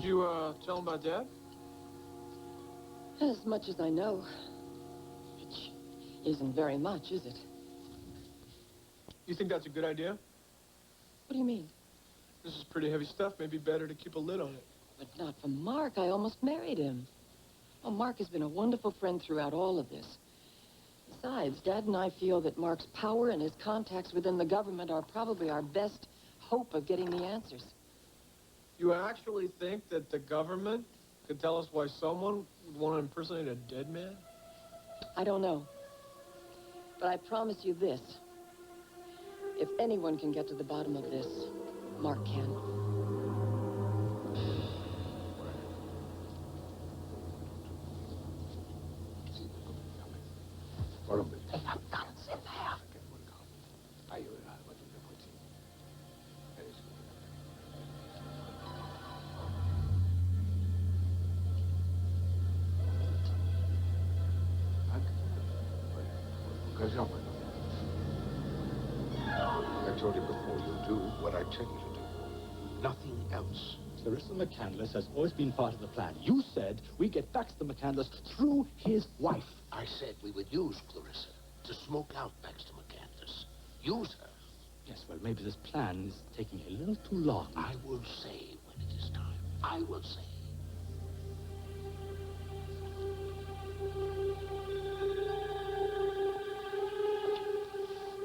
you, tell him about Dad? As much as I know. Which isn't very much, is it? You think that's a good idea? What do you mean? This is pretty heavy stuff. Maybe better to keep a lid on it. But not for Mark. I almost married him. Oh, Mark has been a wonderful friend throughout all of this. Besides, Dad and I feel that Mark's power and his contacts within the government are probably our best hope of getting the answers. You actually think that the government could tell us why someone would want to impersonate a dead man? I don't know. But I promise you this. If anyone can get to the bottom of this, Mark can. I told you before, you do what I tell you to do. Nothing else. Clarissa McCandless has always been part of the plan. You said we get Baxter McCandless through his wife. I said we would use Clarissa to smoke out Baxter McCandless. Use her. Yes, well, maybe this plan is taking a little too long. I will say when it is time. I will say.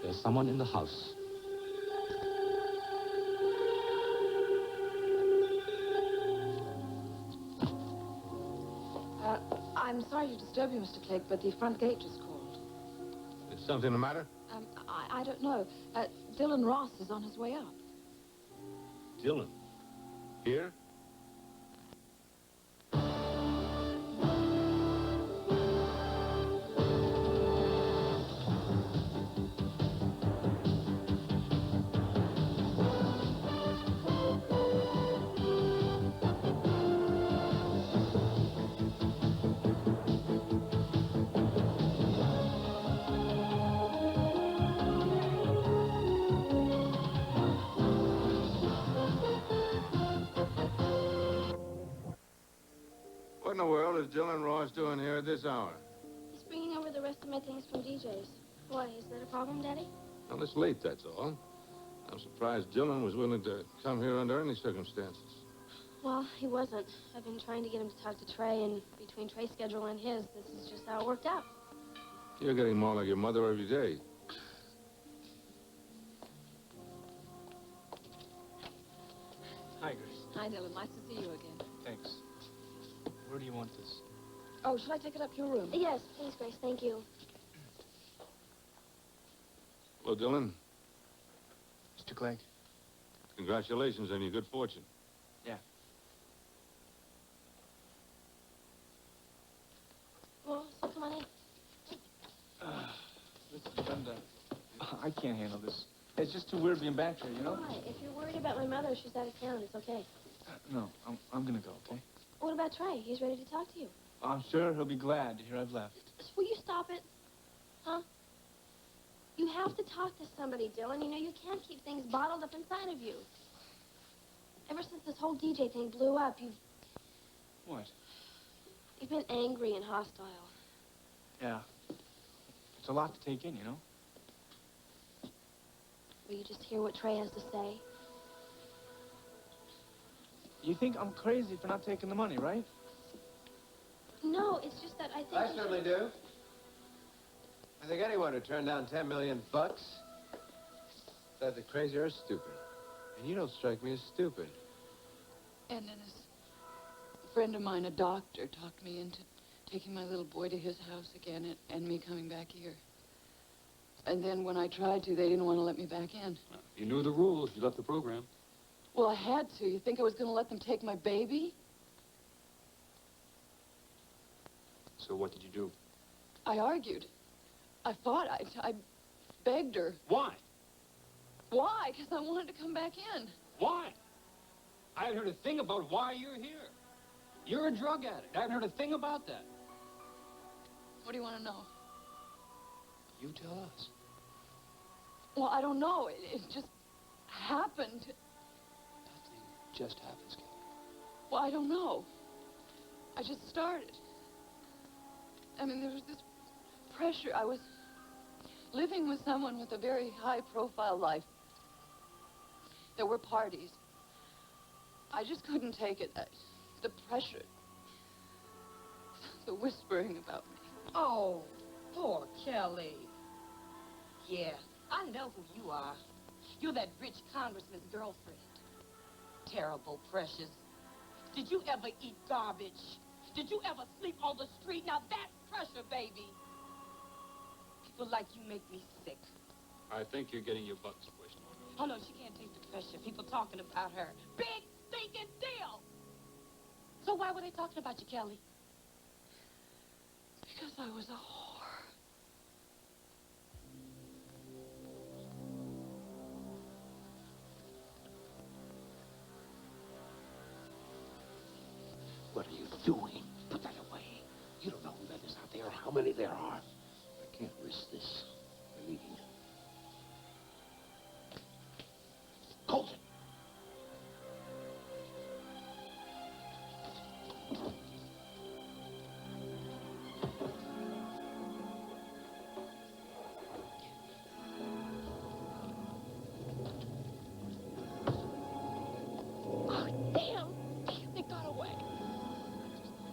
There's someone in the house. I'm sorry to disturb you, Mr. Clegg, but the front gate just called. Is something the matter? I don't know. Dylan Ross is on his way up. Dylan? Here? What in the world is Dylan Ross doing here at this hour? He's bringing over the rest of my things from DJ's. Why, is that a problem, Daddy? Well, it's late, that's all. I'm surprised Dylan was willing to come here under any circumstances. Well, he wasn't. I've been trying to get him to talk to Trey, and between Trey's schedule and his, this is just how it worked out. You're getting more like your mother every day. Hi, Grace. Hi, Dylan. Nice to see you again. Thanks. Where do you want this? Oh, should I take it up to your room? Yes, please, Grace. Thank you. Hello, Dylan. Mr. Clegg? Congratulations on your good fortune. Yeah. Well, so come on in. Listen, Brenda, I can't handle this. It's just too weird being back here, you know? Why? If you're worried about my mother, she's out of town. It's okay. No, I'm gonna go, okay? What about Trey? He's ready to talk to you. I'm sure he'll be glad to hear I've left. Will you stop it? Huh? You have to talk to somebody, Dylan. You know, you can't keep things bottled up inside of you. Ever since this whole DJ thing blew up, What? you've been angry and hostile. Yeah. It's a lot to take in, you know? Will you just hear what Trey has to say? You think I'm crazy for not taking the money, right? No, it's just that I think... I certainly do. I think anyone who turned down 10 million bucks is either crazy or stupid. And you don't strike me as stupid. And then a friend of mine, a doctor, talked me into taking my little boy to his house again and me coming back here. And then when I tried to, they didn't want to let me back in. You knew the rules. You left the program. Well, I had to. You think I was going to let them take my baby? So what did you do? I argued. I fought. I begged her. Why? Why? Because I wanted to come back in. Why? I haven't heard a thing about why you're here. You're a drug addict. I haven't heard a thing about that. What do you want to know? You tell us. Well, I don't know. It just happened. Nothing just happens, kid. Well, I don't know. I just started. I mean, there was this pressure. I was living with someone with a very high-profile life. There were parties. I just couldn't take it. The pressure. The whispering about me. Oh, poor Kelly. Yeah, I know who you are. You're that rich congressman's girlfriend. Terrible, Precious. Did you ever eat garbage? Did you ever sleep on the street? Now that's pressure, baby. People like you make me sick. I think you're getting your butt squished. Oh, no, she can't take the pressure. People talking about her. Big stinking deal. So why were they talking about you, Kelly? Because I was a whore. What are you doing? Put that away. You don't know who that is out there or how many there are. I can't risk this. I'm leaving. Colton!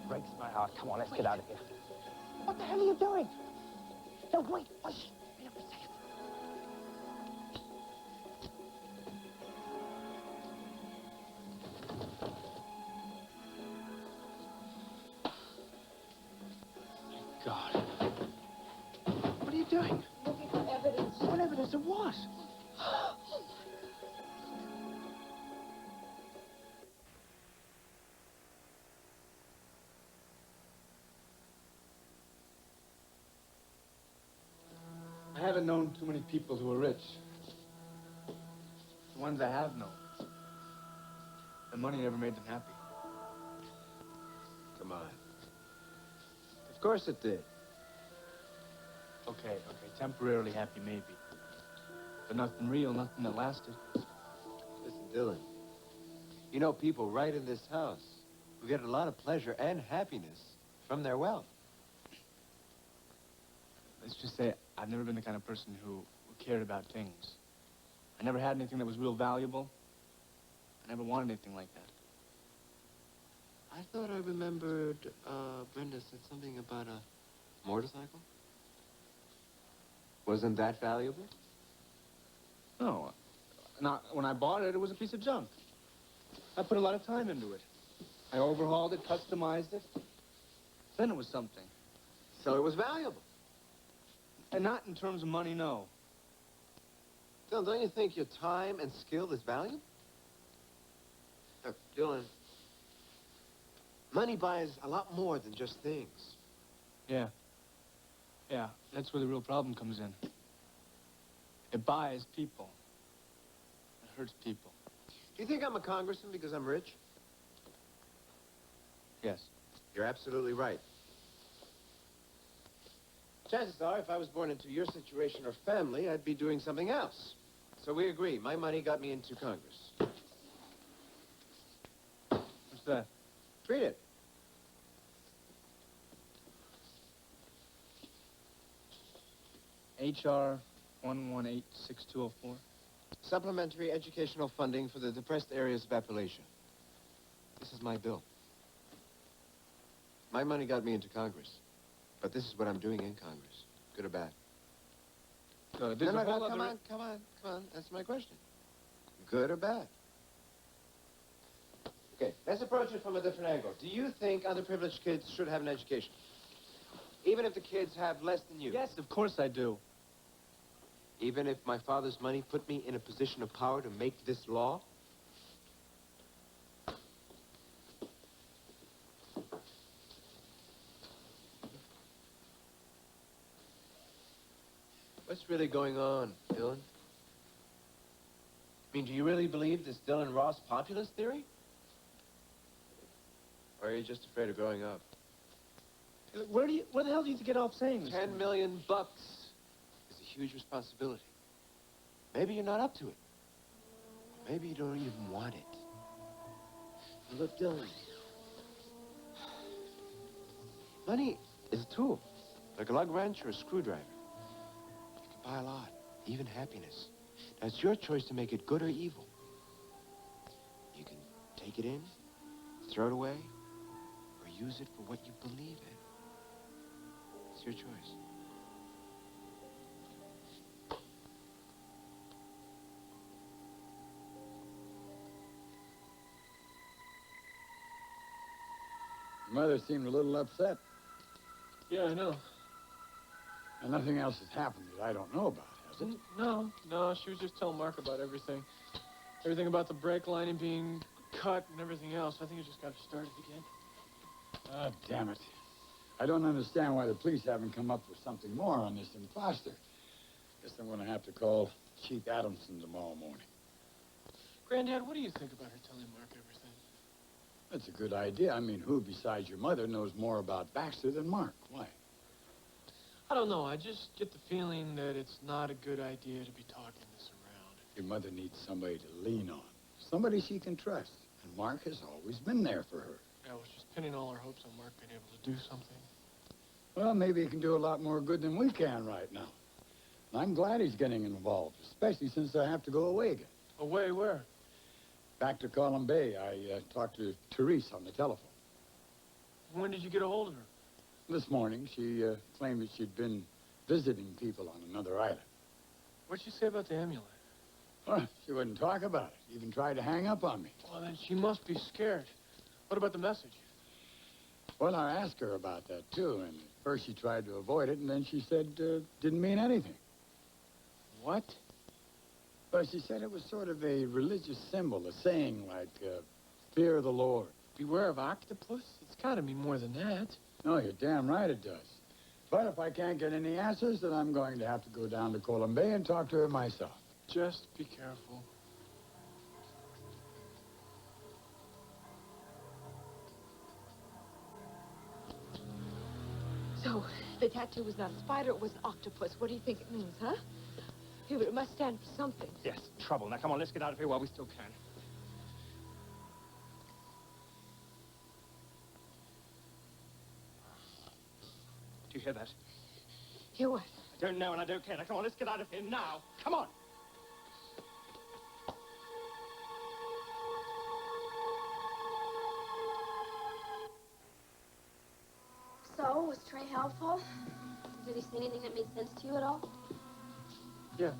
Breaks my heart. Come on, let's get out of here. What the hell are you doing? No, wait. Wait up a second. God. What are you doing? Looking for evidence. What evidence of what? I haven't known too many people who are rich. The ones I have known, the money never made them happy. Come on. Of course it did. Okay, temporarily happy maybe. But nothing real, nothing that lasted. Listen, Dylan, you know people right in this house who get a lot of pleasure and happiness from their wealth. Let's just say I've never been the kind of person who cared about things. I never had anything that was real valuable. I never wanted anything like that. I thought I remembered Brenda said something about a motorcycle. Wasn't that valuable? No. Not when I bought it, it was a piece of junk. I put a lot of time into it. I overhauled it, customized it. Then it was something. So it was valuable. And not in terms of money, no. Dylan, don't you think your time and skill is valuable? Look, Dylan, money buys a lot more than just things. Yeah. Yeah, that's where the real problem comes in. It buys people. It hurts people. Do you think I'm a congressman because I'm rich? Yes. You're absolutely right. Chances are, if I was born into your situation or family, I'd be doing something else. So we agree. My money got me into Congress. What's that? Read it. H.R. 1186204. Supplementary educational funding for the depressed areas of Appalachia. This is my bill. My money got me into Congress. But this is what I'm doing in Congress. Good or bad? No, come on. That's my question. Good or bad? Okay, let's approach it from a different angle. Do you think underprivileged kids should have an education? Even if the kids have less than you? Yes, of course I do. Even if my father's money put me in a position of power to make this law? What's really going on, Dylan? I mean, do you really believe this Dylan Ross populist theory? Or are you just afraid of growing up? Where the hell do you get off saying this? $10 million bucks is a huge responsibility. Maybe you're not up to it. Maybe you don't even want it. Look, Dylan, Money is a tool, like a lug wrench or a screwdriver. You can buy a lot, even happiness. Now, it's your choice to make it good or evil. You can take it in, throw it away, or use it for what you believe in. It's your choice. Your mother seemed a little upset. Yeah, I know. And nothing else has happened that I don't know about, has it? No, she was just telling Mark about everything. Everything about the brake lining being cut and everything else. I think it just got started again. Ah, damn it. I don't understand why the police haven't come up with something more on this imposter. Guess I'm going to have to call Chief Adamson tomorrow morning. Granddad, what do you think about her telling Mark everything? That's a good idea. I mean, who besides your mother knows more about Baxter than Mark? Why? I don't know. I just get the feeling that it's not a good idea to be talking this around. Your mother needs somebody to lean on. Somebody she can trust. And Mark has always been there for her. I was just pinning all our hopes on Mark being able to do something. Well, maybe he can do a lot more good than we can right now. And I'm glad he's getting involved, especially since I have to go away again. Away where? Back to Column Bay. I talked to Therese on the telephone. When did you get a hold of her? This morning, she claimed that she'd been visiting people on another island. What'd she say about the amulet? Well, she wouldn't talk about it. Even tried to hang up on me. Well, then she must be scared. What about the message? Well, I asked her about that, too, and at first she tried to avoid it, and then she said didn't mean anything. What? Well, she said it was sort of a religious symbol, a saying like, fear the Lord. Beware of octopus? It's got to be more than that. No, you're damn right it does. But if I can't get any answers, then I'm going to have to go down to Column Bay and talk to her myself. Just be careful. So, the tattoo was not a spider, it was an octopus. What do you think it means, huh? Hubert, it must stand for something. Yes, trouble. Now, come on, let's get out of here while we still can. Do you hear that? Hear what? I don't know and I don't care. Now, come on, let's get out of here now. Come on. So, was Trey helpful? Did he say anything that made sense to you at all? Yeah.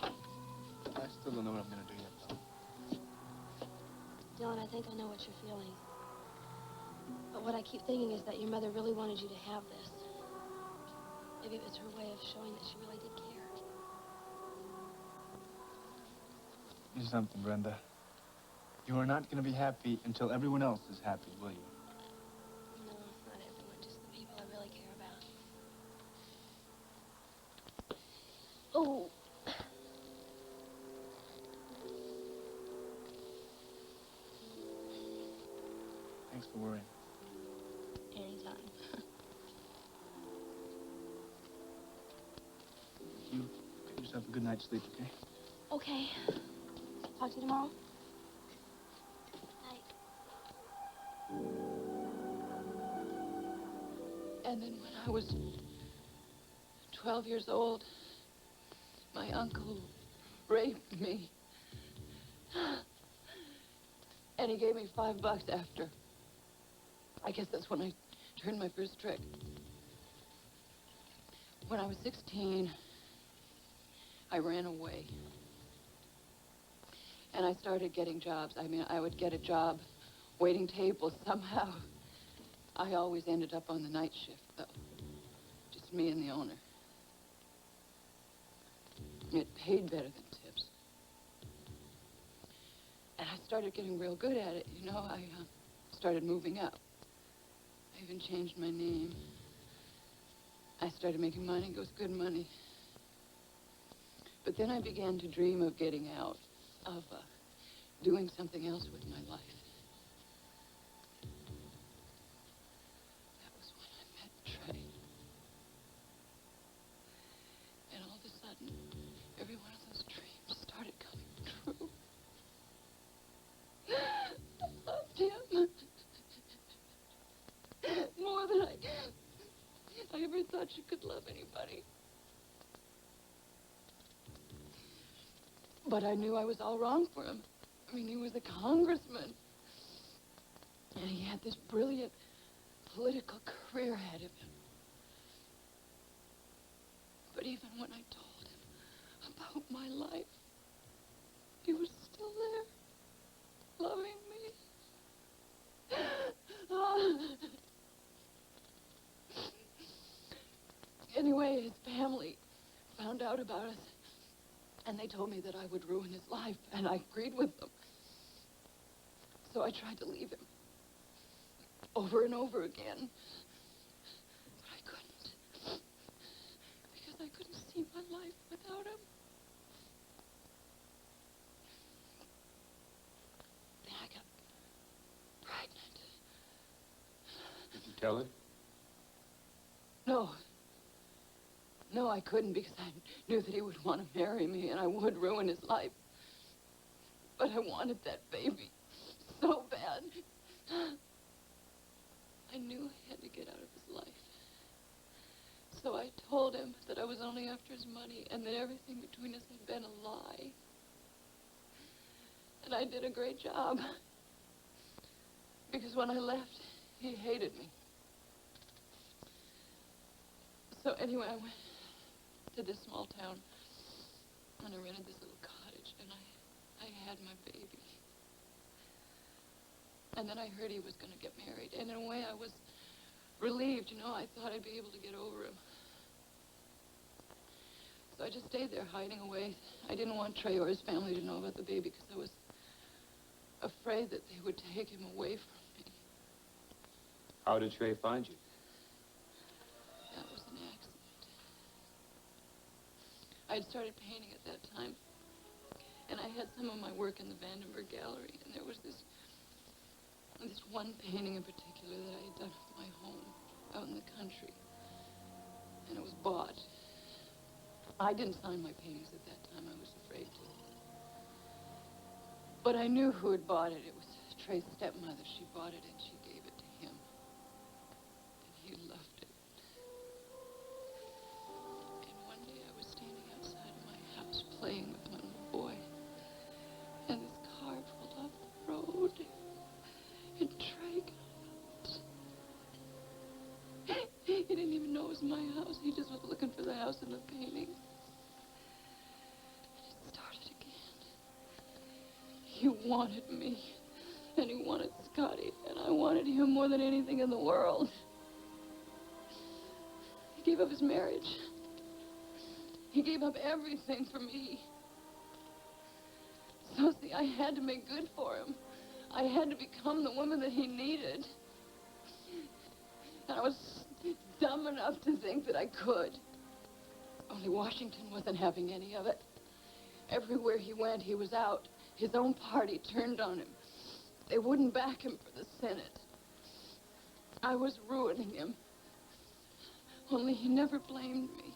I still don't know what I'm going to do yet, though. Dylan, I think I know what you're feeling. But what I keep thinking is that your mother really wanted you to have this. Maybe it was her way of showing that she really did care. Here's something, Brenda. You are not going to be happy until everyone else is happy, will you? No, not everyone, just the people I really care about. Oh. Thanks for worrying. Anytime. You get yourself a good night's sleep, okay? Okay. Talk to you tomorrow. Night. And then when I was 12 years old, my uncle raped me. And he gave me $5 after. I guess that's when I turned my first trick. When I was 16, I ran away. And I started getting jobs. I mean, I would get a job waiting tables somehow. I always ended up on the night shift, though. Just me and the owner. It paid better than tips. And I started getting real good at it. You know, I started moving up. I even changed my name. I started making money. It was good money. But then I began to dream of getting out, of doing something else with my life. That was when I met Trey. And all of a sudden, every one of those dreams started coming true. I loved him. More than I thought you could love anybody. But I knew I was all wrong for him. I mean, he was a congressman. And he had this brilliant political career ahead of him. But even when I told him about my life, he was still there, loving me. Anyway, his family found out about us, and they told me that I would ruin his life, and I agreed with them. So I tried to leave him over and over again, but I couldn't, because I couldn't see my life without him. Then I got pregnant. Did you tell him? No, I couldn't, because I knew that he would want to marry me and I would ruin his life. But I wanted that baby so bad. I knew I had to get out of his life. So I told him that I was only after his money and that everything between us had been a lie. And I did a great job. Because when I left, he hated me. So anyway, I went to this small town, and I rented this little cottage, and I had my baby. And then I heard he was going to get married, and in a way I was relieved, you know. I thought I'd be able to get over him. So I just stayed there hiding away. I didn't want Trey or his family to know about the baby because I was afraid that they would take him away from me. How did Trey find you? That was an accident. I had started painting at that time, and I had some of my work in the Vandenberg Gallery, and there was this one painting in particular that I had done of my home out in the country, and it was bought. I didn't sign my paintings at that time. I was afraid to. But I knew who had bought it. It was Trey's stepmother. She bought it, and she gave it to him. And he loved it. And one day I was standing outside of my house playing with my little boy, and this car pulled off the road, and Trey got out. He didn't even know it was my house. He just was looking for the house in the painting. And it started again. He wanted me, and he wanted Scotty, and I wanted him more than anything in the world. He gave up his marriage. He gave up everything for me. So, see, I had to make good for him. I had to become the woman that he needed. And I was dumb enough to think that I could. Only Washington wasn't having any of it. Everywhere he went, he was out. His own party turned on him. They wouldn't back him for the Senate. I was ruining him. Only he never blamed me.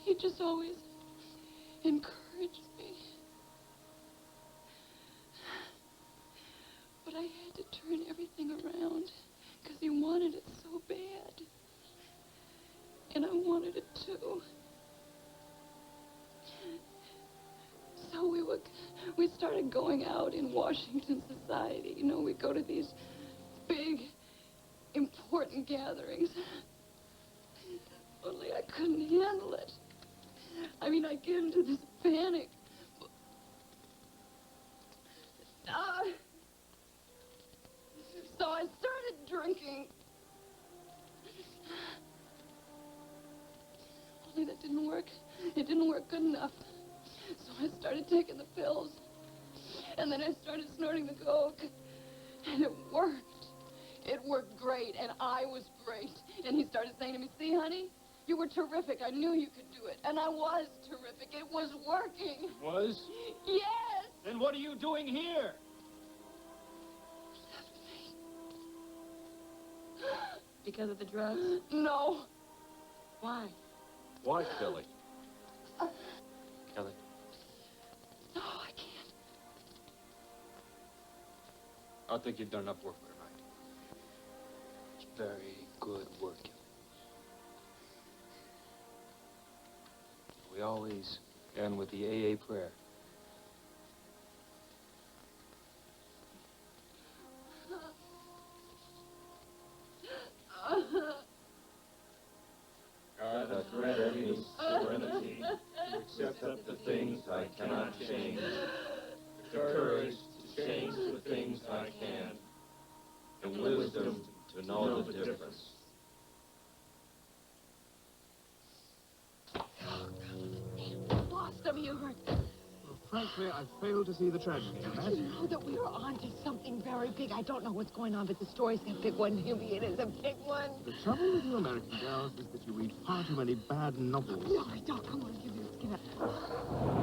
He just always encouraged me. But I had to turn everything around because he wanted it so bad. And I wanted it too. So we started going out in Washington society. You know, we'd go to these big, important gatherings. Only I couldn't handle it. I mean, I get into this panic. So I started drinking. Only that didn't work. It didn't work good enough. So I started taking the pills. And then I started snorting the coke. And it worked. It worked great, and I was great. And he started saying to me, "See, honey, you were terrific. I knew you could do it." And I was terrific. It was working. Was? Yes. Then what are you doing here? Because of the drugs? No. Why? Why, Kelly? Kelly? No, I can't. I think you've done enough work for tonight. Very good work, Kelly. always end with the AA prayer. God hath granted me serenity to accept the things I cannot change, the courage to change the things I can, and wisdom to know the difference. Lost him, Hubert. Well, frankly, I failed to see the tragedy in that. You know that we are on to something very big. I don't know what's going on, but the story's a big one, Hubie. It is a big one. The trouble with you American girls is that you read far too many bad novels. No, come on, give me a scat.